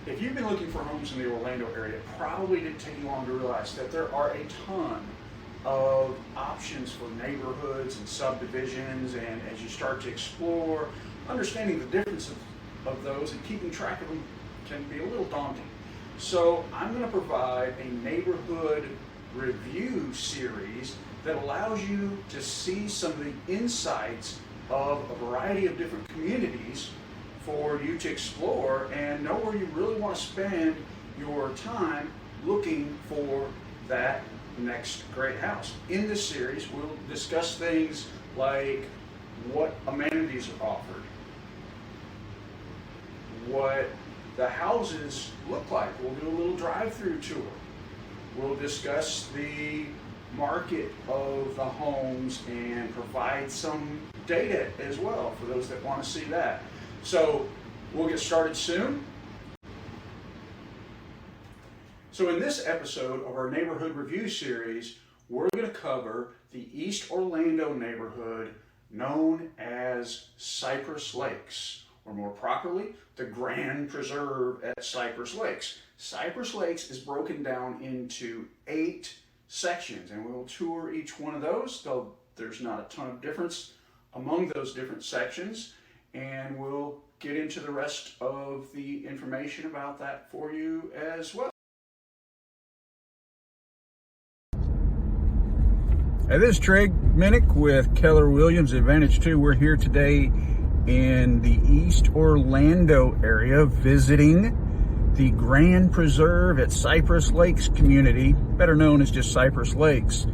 If you've been looking for homes in the Orlando area, it probably didn't take you long to realize that there are a ton of options for neighborhoods and subdivisions, and as you start to explore, understanding the difference of those and keeping track of them can be a little daunting. So I'm going to provide a neighborhood review series that allows you to see some of the insights of a variety of different communities for you to explore and know where you really want to spend your time looking for that next great house. In this series, we'll discuss things like what amenities are offered, what the houses look like. We'll do a little drive-through tour. We'll discuss the market of the homes and provide some data as well for those that want to see that. So we'll get started soon. So in this episode of our neighborhood review series, we're going to cover the East Orlando neighborhood known as Cypress Lakes, or more properly, the Grand Preserve at Cypress Lakes. Cypress Lakes is broken down into 8 sections, and we'll tour each one of those, though there's not a ton of difference among those different sections, and we'll get into the rest of the information about that for you as well. Hey, this is Trigg Minnick with Keller Williams Advantage 2. We're here today in the East Orlando area visiting the Grand Preserve at Cypress Lakes community, better known as just Cypress Lakes.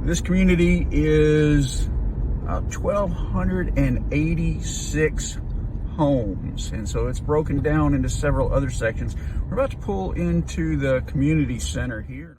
This community is 1,286 homes, and so it's broken down into several other sections. We're about to pull into the community center here.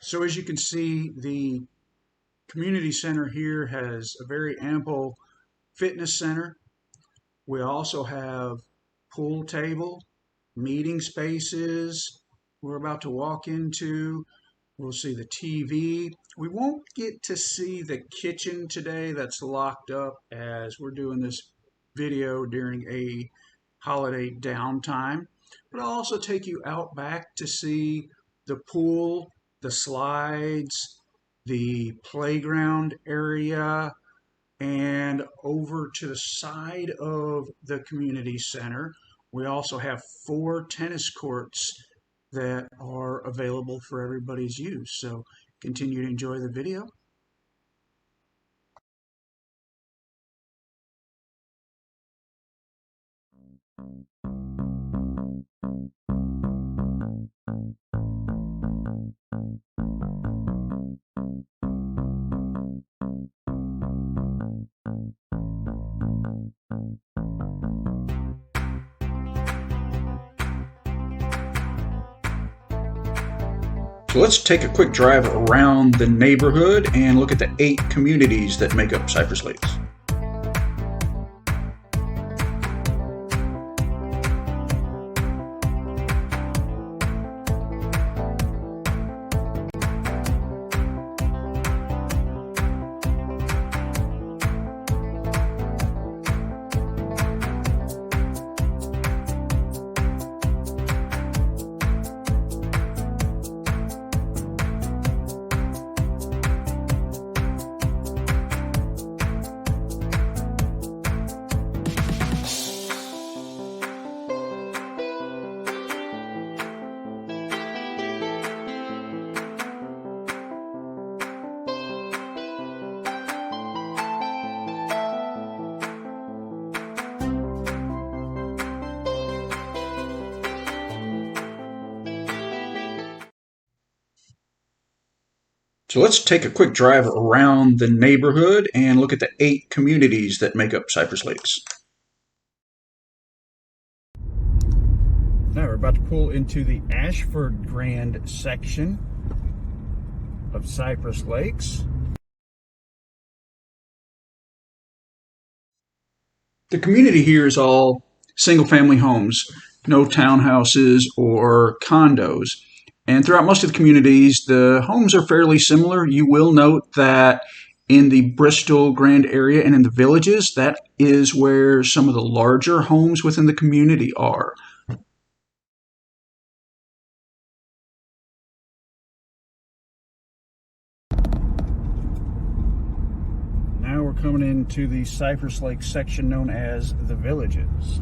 So as you can see, the community center here has a very ample fitness center. We also have pool table, meeting spaces we're about to walk into. We'll see the TV. We won't get to see the kitchen today. That's locked up as we're doing this video during a holiday downtime. But I'll also take you out back to see the pool, the slides, the playground area, and over to the side of the community center, we also have 4 tennis courts that are available for everybody's use. So continue to enjoy the video. So let's take a quick drive around the neighborhood and look at the 8 communities that make up Cypress Lakes. So let's take a quick drive around the neighborhood and look at the 8 communities that make up Cypress Lakes. Now we're about to pull into the Ashford Grande section of Cypress Lakes. The community here is all single-family homes, no townhouses or condos. And throughout most of the communities, the homes are fairly similar. You will note that in the Bristol Grande area and in the villages, that is where some of the larger homes within the community are. Now we're coming into the Cypress Lakes section known as the villages.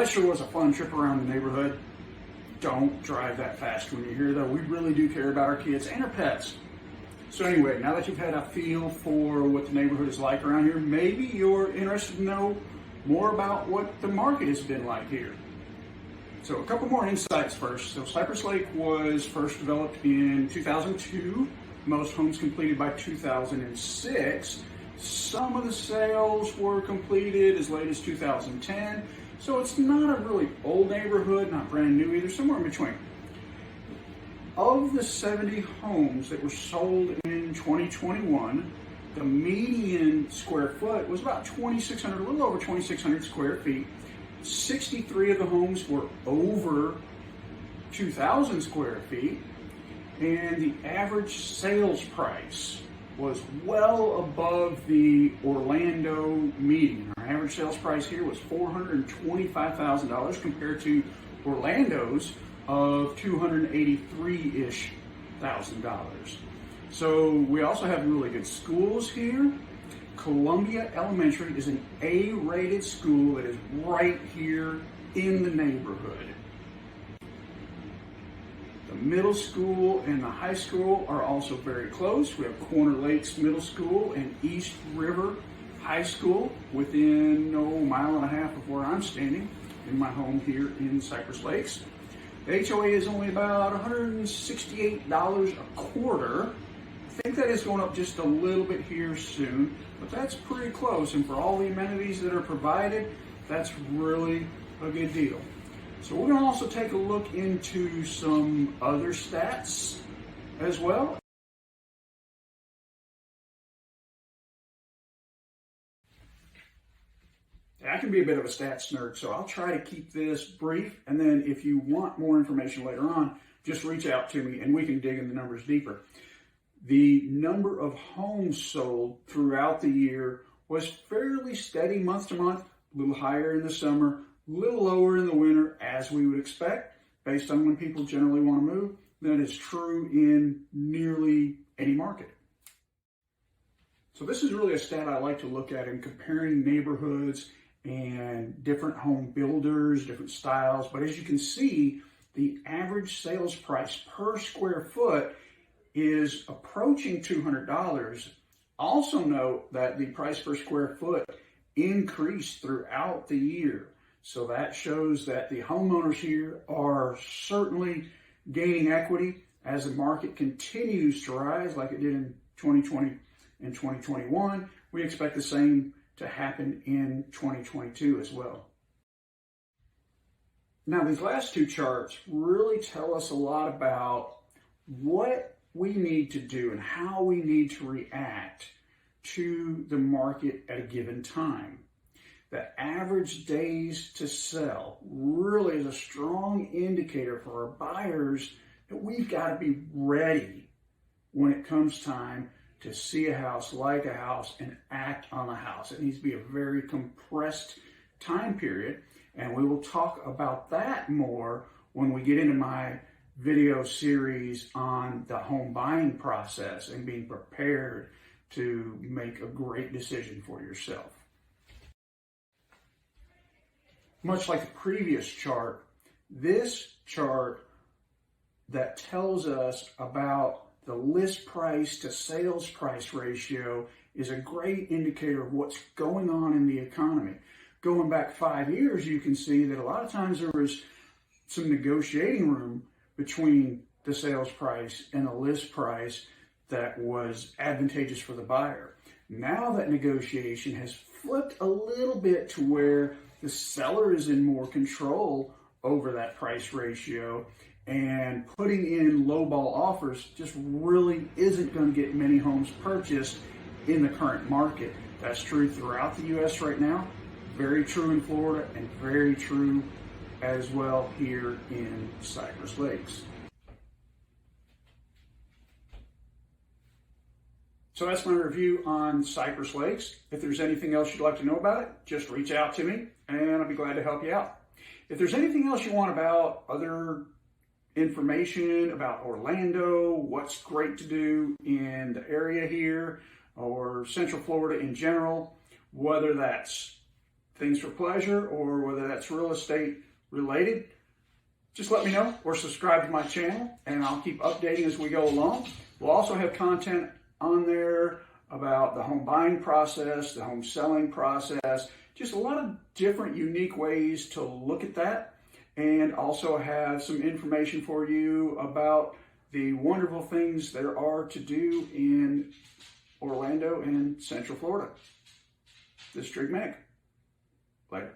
that sure was a fun trip around the neighborhood. Don't drive that fast when you're here, though. We really do care about our kids and our pets. So anyway, now that you've had a feel for what the neighborhood is like around here, maybe you're interested to know more about what the market has been like here. So a couple more insights first. So Cypress Lake was first developed in 2002. Most homes completed by 2006. Some of the sales were completed as late as 2010. So it's not a really old neighborhood, not brand new either, somewhere in between. Of the 70 homes that were sold in 2021, the median square foot was about 2,600, a little over 2,600 square feet. 63 of the homes were over 2,000 square feet, and the average sales price was well above the Orlando median. Our average sales price here was $425,000 compared to Orlando's of $283-ish thousand. So we also have really good schools here. Columbia Elementary is an A-rated school that is right here in the neighborhood. The middle school and the high school are also very close. We have Corner Lakes Middle School and East River High School within a mile and a half of where I'm standing in my home here in Cypress Lakes. The HOA is only about $168 a quarter. I think that is going up just a little bit here soon, but that's pretty close. And for all the amenities that are provided, that's really a good deal. So we're going to also take a look into some other stats as well. I can be a bit of a stats nerd, so I'll try to keep this brief, and then if you want more information later on, just reach out to me and we can dig in the numbers deeper. The number of homes sold throughout the year was fairly steady month to month, a little higher in the summer, a little lower in the winter, as we would expect, based on when people generally want to move. That is true in nearly any market. So this is really a stat I like to look at in comparing neighborhoods and different home builders, different styles. But as you can see, the average sales price per square foot is approaching $200. Also note that the price per square foot increased throughout the year. So that shows that the homeowners here are certainly gaining equity as the market continues to rise like it did in 2020 and 2021. We expect the same to happen in 2022 as well. Now, these last two charts really tell us a lot about what we need to do and how we need to react to the market at a given time. The average days to sell really is a strong indicator for our buyers that we've got to be ready when it comes time to see a house, like a house, and act on a house. It needs to be a very compressed time period, and we will talk about that more when we get into my video series on the home buying process and being prepared to make a great decision for yourself. Much like the previous chart, this chart that tells us about the list price to sales price ratio is a great indicator of what's going on in the economy. Going back 5 years, you can see that a lot of times there was some negotiating room between the sales price and the list price that was advantageous for the buyer. Now that negotiation has flipped a little bit to where the seller is in more control over that price ratio, and putting in lowball offers just really isn't going to get many homes purchased in the current market. That's true throughout the U.S. right now, very true in Florida, and very true as well here in Cypress Lakes. So that's my review on Cypress Lakes. If there's anything else you'd like to know about it, just reach out to me and I'll be glad to help you out. If there's anything else you want about other information about Orlando, what's great to do in the area here, or Central Florida in general, whether that's things for pleasure or whether that's real estate related, just let me know or subscribe to my channel and I'll keep updating as we go along. We'll also have content on there about the home buying process, the home selling process, just a lot of different unique ways to look at that, and also have some information for you about the wonderful things there are to do in Orlando and Central Florida. This is Trigg Minnick. Later.